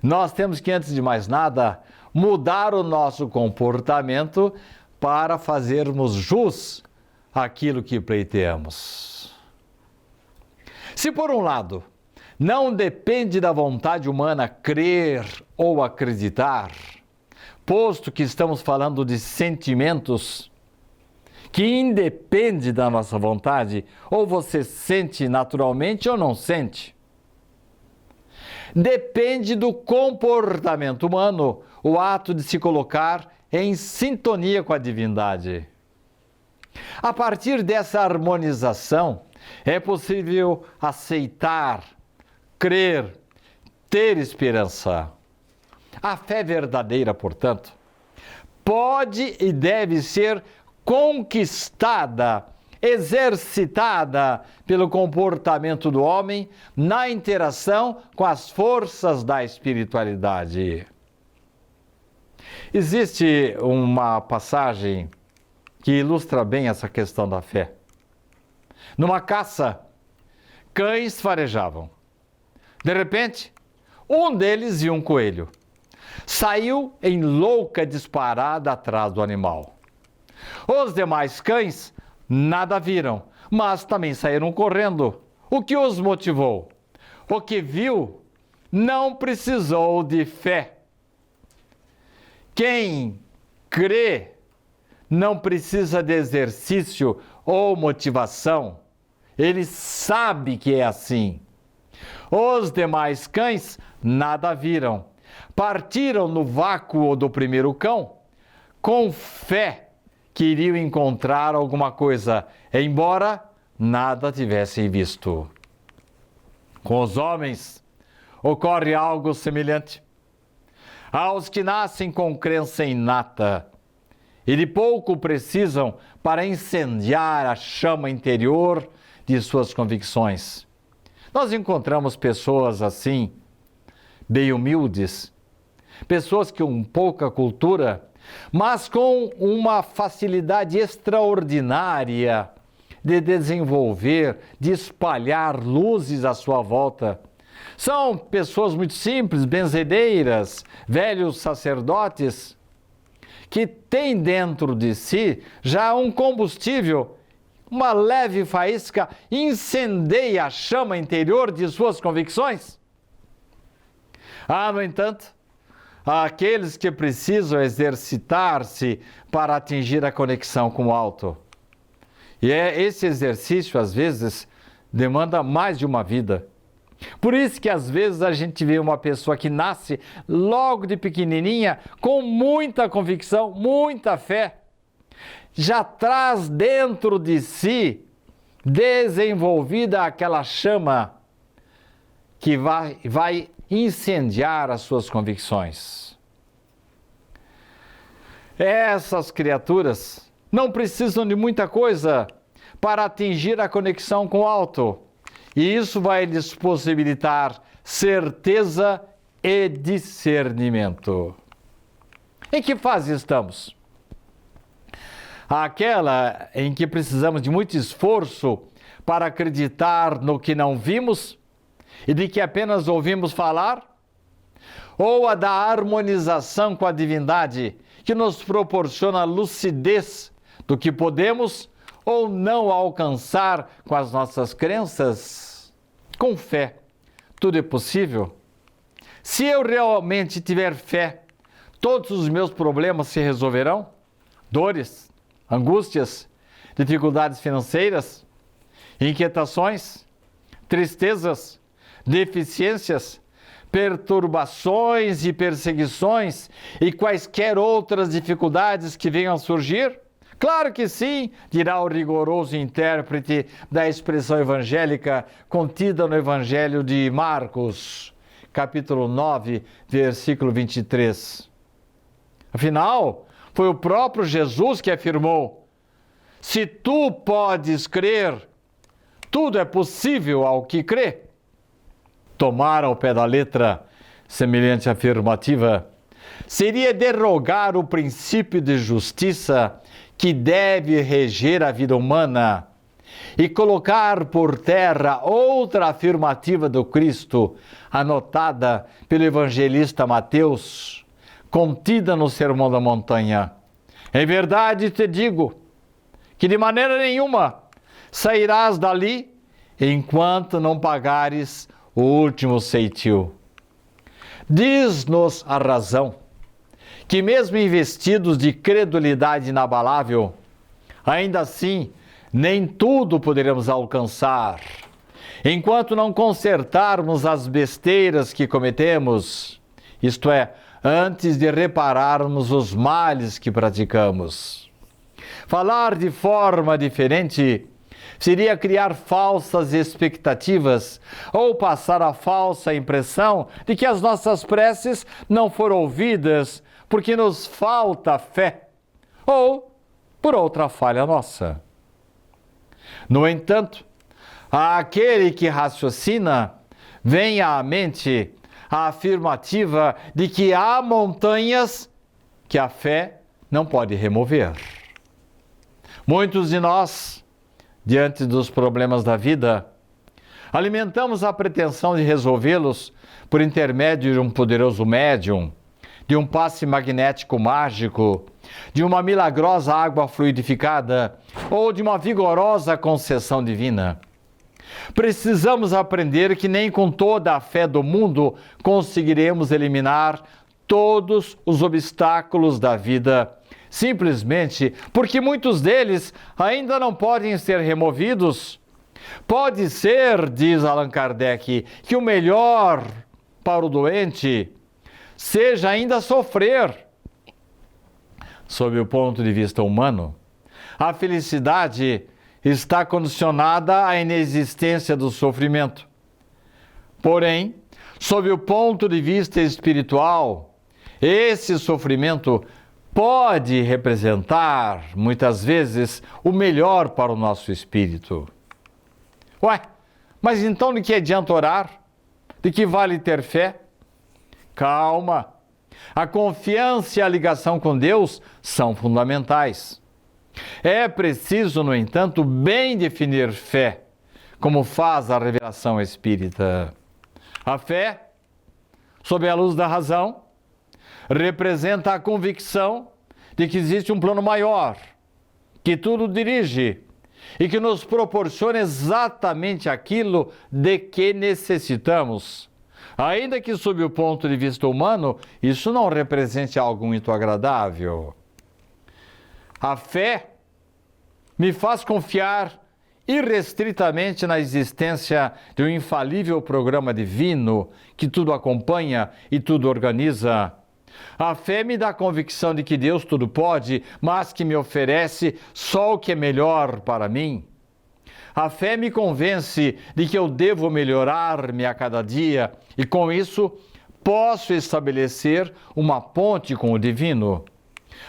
Nós temos que, antes de mais nada, mudar o nosso comportamento para fazermos jus àquilo que pleiteamos. Se, por um lado, não depende da vontade humana crer ou acreditar, posto que estamos falando de sentimentos que independe da nossa vontade, ou você sente naturalmente ou não sente. Depende do comportamento humano, o ato de se colocar em sintonia com a divindade. A partir dessa harmonização, é possível aceitar, crer, ter esperança. A fé verdadeira, portanto, pode e deve ser conquistada, exercitada pelo comportamento do homem na interação com as forças da espiritualidade. Existe uma passagem que ilustra bem essa questão da fé. Numa caça, cães farejavam. De repente, um deles viu um coelho. Saiu em louca disparada atrás do animal. Os demais cães nada viram, mas também saíram correndo. O que os motivou? O que viu não precisou de fé. Quem crê não precisa de exercício ou motivação. Ele sabe que é assim. Os demais cães nada viram. Partiram no vácuo do primeiro cão com fé que iriam encontrar alguma coisa, embora nada tivessem visto. Com os homens ocorre algo semelhante. Aos que nascem com crença inata e de pouco precisam para incendiar a chama interior de suas convicções. Nós encontramos pessoas assim, bem humildes, pessoas com pouca cultura, mas com uma facilidade extraordinária de desenvolver, de espalhar luzes à sua volta. São pessoas muito simples, benzedeiras, velhos sacerdotes, que têm dentro de si já um combustível, uma leve faísca incendeia a chama interior de suas convicções? No entanto, há aqueles que precisam exercitar-se para atingir a conexão com o alto. E esse exercício, às vezes, demanda mais de uma vida. Por isso que, às vezes, a gente vê uma pessoa que nasce logo de pequenininha, com muita convicção, muita fé, já traz dentro de si desenvolvida aquela chama que vai incendiar as suas convicções. Essas criaturas não precisam de muita coisa para atingir a conexão com o alto. E isso vai lhes possibilitar certeza e discernimento. Em que fase estamos? Aquela em que precisamos de muito esforço para acreditar no que não vimos e de que apenas ouvimos falar? Ou a da harmonização com a divindade, que nos proporciona lucidez do que podemos ou não alcançar com as nossas crenças? Com fé, tudo é possível? Se eu realmente tiver fé, todos os meus problemas se resolverão? Dores, angústias, dificuldades financeiras, inquietações, tristezas, deficiências, perturbações e perseguições e quaisquer outras dificuldades que venham a surgir? Claro que sim, dirá o rigoroso intérprete da expressão evangélica contida no Evangelho de Marcos, capítulo 9, versículo 23. Afinal, foi o próprio Jesus que afirmou: se tu podes crer, tudo é possível ao que crê. Tomar ao pé da letra semelhante afirmativa seria derrogar o princípio de justiça que deve reger a vida humana e colocar por terra outra afirmativa do Cristo, anotada pelo evangelista Mateus, contida no Sermão da Montanha. Em verdade te digo que de maneira nenhuma sairás dali enquanto não pagares o último ceitil. Diz-nos a razão que, mesmo investidos de credulidade inabalável, ainda assim nem tudo poderemos alcançar, enquanto não consertarmos as besteiras que cometemos, isto é, antes de repararmos os males que praticamos. Falar de forma diferente seria criar falsas expectativas ou passar a falsa impressão de que as nossas preces não foram ouvidas porque nos falta fé ou por outra falha nossa. No entanto, àquele que raciocina, vem à mente a afirmativa de que há montanhas que a fé não pode remover. Muitos de nós, diante dos problemas da vida, alimentamos a pretensão de resolvê-los por intermédio de um poderoso médium, de um passe magnético mágico, de uma milagrosa água fluidificada ou de uma vigorosa concessão divina. Precisamos aprender que nem com toda a fé do mundo conseguiremos eliminar todos os obstáculos da vida, simplesmente porque muitos deles ainda não podem ser removidos. Pode ser, diz Allan Kardec, que o melhor para o doente seja ainda sofrer. Sob o ponto de vista humano, a felicidade está condicionada à inexistência do sofrimento. Porém, sob o ponto de vista espiritual, esse sofrimento pode representar, muitas vezes, o melhor para o nosso espírito. Mas então de que adianta orar? De que vale ter fé? Calma! A confiança e a ligação com Deus são fundamentais. É preciso, no entanto, bem definir fé, como faz a revelação espírita. A fé, sob a luz da razão, representa a convicção de que existe um plano maior, que tudo dirige e que nos proporciona exatamente aquilo de que necessitamos. Ainda que, sob o ponto de vista humano, isso não represente algo muito agradável. A fé me faz confiar irrestritamente na existência de um infalível programa divino que tudo acompanha e tudo organiza. A fé me dá a convicção de que Deus tudo pode, mas que me oferece só o que é melhor para mim. A fé me convence de que eu devo melhorar-me a cada dia e, com isso, posso estabelecer uma ponte com o divino.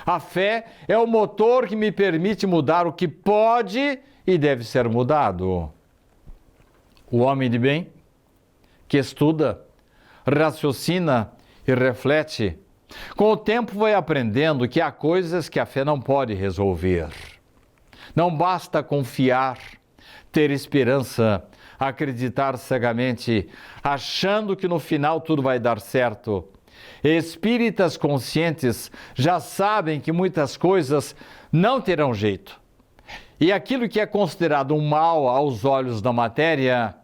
A fé é o motor que me permite mudar o que pode e deve ser mudado. O homem de bem, que estuda, raciocina e reflete, com o tempo vai aprendendo que há coisas que a fé não pode resolver. Não basta confiar, ter esperança, acreditar cegamente, achando que no final tudo vai dar certo. Espíritas conscientes já sabem que muitas coisas não terão jeito. E aquilo que é considerado um mal aos olhos da matéria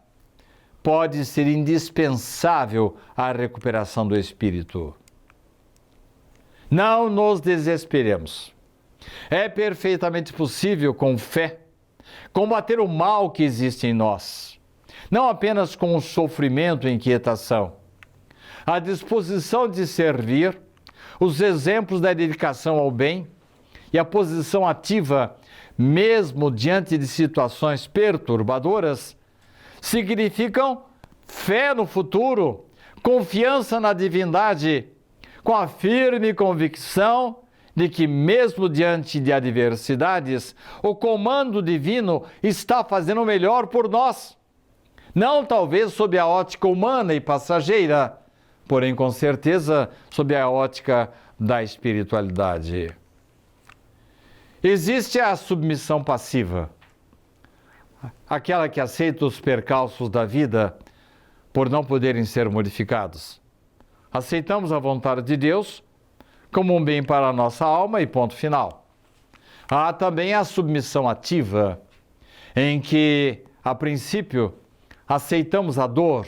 pode ser indispensável à recuperação do espírito. Não nos desesperemos. É perfeitamente possível, com fé, combater o mal que existe em nós, não apenas com o sofrimento e inquietação. A disposição de servir, os exemplos da dedicação ao bem e a posição ativa, mesmo diante de situações perturbadoras, significam fé no futuro, confiança na divindade, com a firme convicção de que, mesmo diante de adversidades, o comando divino está fazendo o melhor por nós. Não talvez sob a ótica humana e passageira, porém com certeza sob a ótica da espiritualidade. Existe a submissão passiva, aquela que aceita os percalços da vida por não poderem ser modificados. Aceitamos a vontade de Deus como um bem para a nossa alma e ponto final. Há também a submissão ativa, em que, a princípio, aceitamos a dor,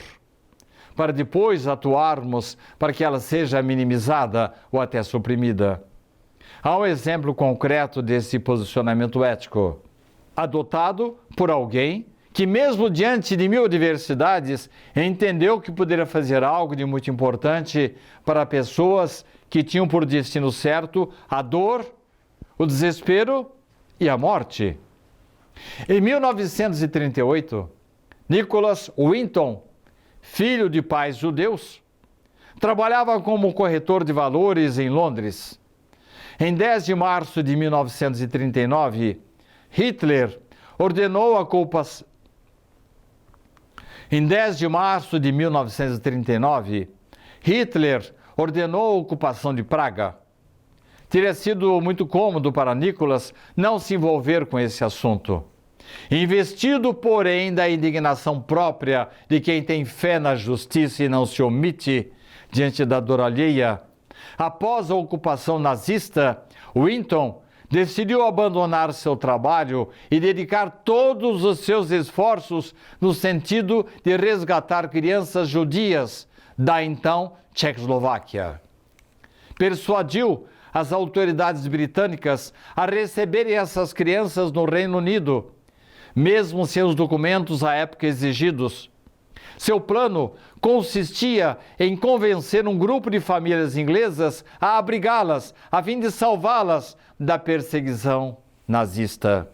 para depois atuarmos para que ela seja minimizada ou até suprimida. Há um exemplo concreto desse posicionamento ético, adotado por alguém que, mesmo diante de mil adversidades, entendeu que poderia fazer algo de muito importante para pessoas que tinham por destino certo a dor, o desespero e a morte. Em 1938, Nicholas Winton, filho de pais judeus, trabalhava como corretor de valores em Londres. Em 10 de março de 1939, Hitler ordenou a ocupação. Em 10 de março de 1939, Hitler ordenou a ocupação de Praga. Teria sido muito cômodo para Nicholas não se envolver com esse assunto. Investido, porém, da indignação própria de quem tem fé na justiça e não se omite diante da dor alheia, após a ocupação nazista, Winton decidiu abandonar seu trabalho e dedicar todos os seus esforços no sentido de resgatar crianças judias da então Tchecoslováquia. Persuadiu as autoridades britânicas a receberem essas crianças no Reino Unido, mesmo sem os documentos à época exigidos. Seu plano consistia em convencer um grupo de famílias inglesas a abrigá-las, a fim de salvá-las da perseguição nazista.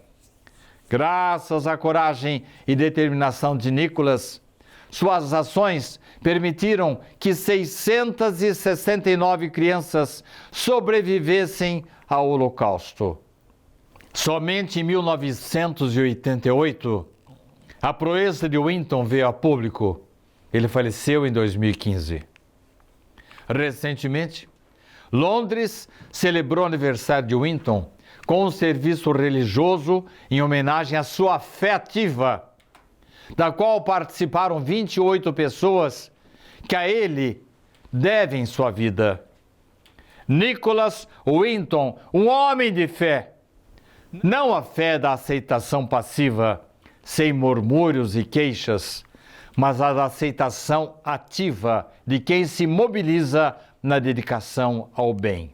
Graças à coragem e determinação de Nicholas, suas ações permitiram que 669 crianças sobrevivessem ao Holocausto. Somente em 1988, a proeza de Winton veio a público. Ele faleceu em 2015. Recentemente, Londres celebrou o aniversário de Winton com um serviço religioso em homenagem à sua fé ativa, da qual participaram 28 pessoas que a ele devem sua vida. Nicholas Winton, um homem de fé, Não a fé da aceitação passiva, sem murmúrios e queixas, mas a da aceitação ativa de quem se mobiliza na dedicação ao bem.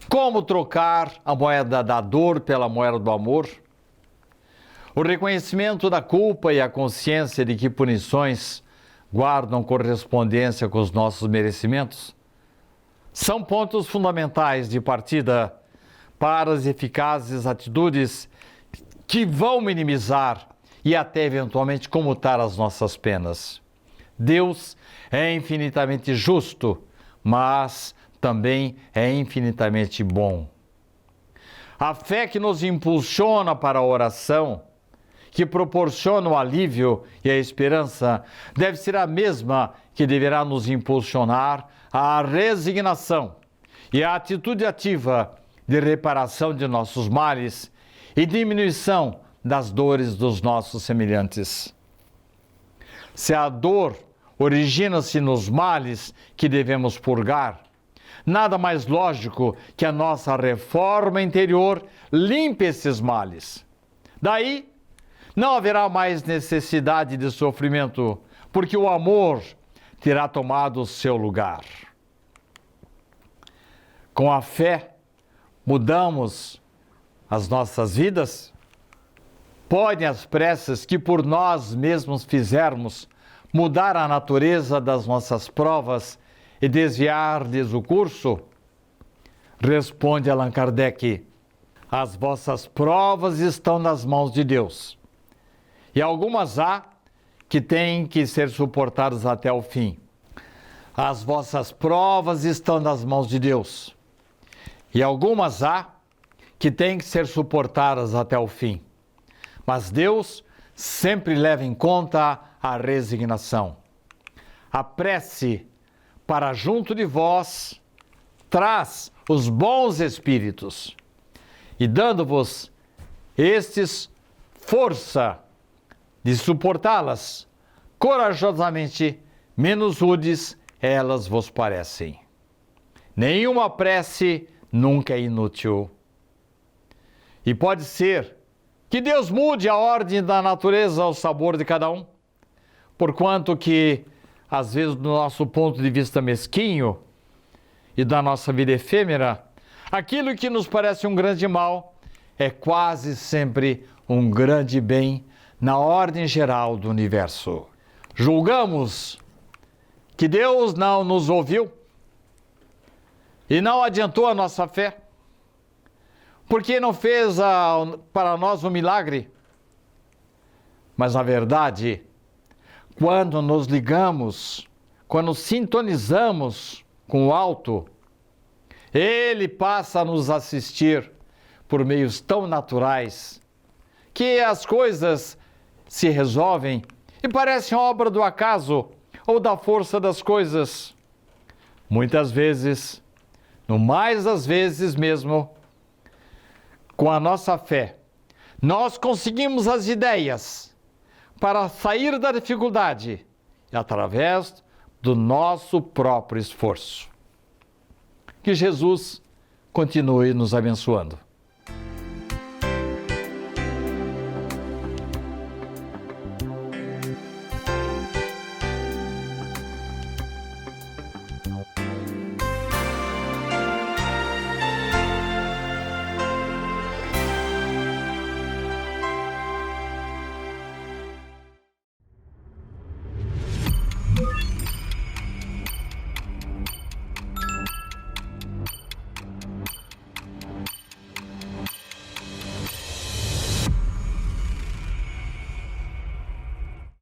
Como trocar a moeda da dor pela moeda do amor? O reconhecimento da culpa e a consciência de que punições guardam correspondência com os nossos merecimentos são pontos fundamentais de partida para as eficazes atitudes que vão minimizar e até eventualmente comutar as nossas penas. Deus é infinitamente justo, mas também é infinitamente bom. A fé que nos impulsiona para a oração, que proporciona o alívio e a esperança, deve ser a mesma que deverá nos impulsionar à resignação e à atitude ativa de reparação de nossos males e diminuição das dores dos nossos semelhantes. Se a dor origina-se nos males que devemos purgar, nada mais lógico que a nossa reforma interior limpe esses males. Daí, não haverá mais necessidade de sofrimento, porque o amor terá tomado o seu lugar. Com a fé, mudamos as nossas vidas? Podem as preces que por nós mesmos fizermos mudar a natureza das nossas provas e desviar-lhes o curso? Responde Allan Kardec: as vossas provas estão nas mãos de Deus. E algumas há que têm que ser suportadas até o fim. As vossas provas estão nas mãos de Deus. E algumas há que têm que ser suportadas até o fim. Mas Deus sempre leva em conta a resignação. A prece para junto de vós traz os bons espíritos e dando-vos estes força de suportá-las corajosamente, menos rudes elas vos parecem. Nenhuma prece nunca é inútil. E pode ser que Deus mude a ordem da natureza ao sabor de cada um, porquanto que, às vezes, do nosso ponto de vista mesquinho e da nossa vida efêmera, aquilo que nos parece um grande mal é quase sempre um grande bem na ordem geral do universo. Julgamos que Deus não nos ouviu e não adiantou a nossa fé, porque não fez para nós um milagre. Mas, na verdade, quando nos ligamos, quando sintonizamos com o alto, Ele passa a nos assistir por meios tão naturais que as coisas se resolvem e parecem obra do acaso ou da força das coisas. Muitas vezes, no mais das vezes mesmo, com a nossa fé, nós conseguimos as ideias para sair da dificuldade através do nosso próprio esforço. Que Jesus continue nos abençoando.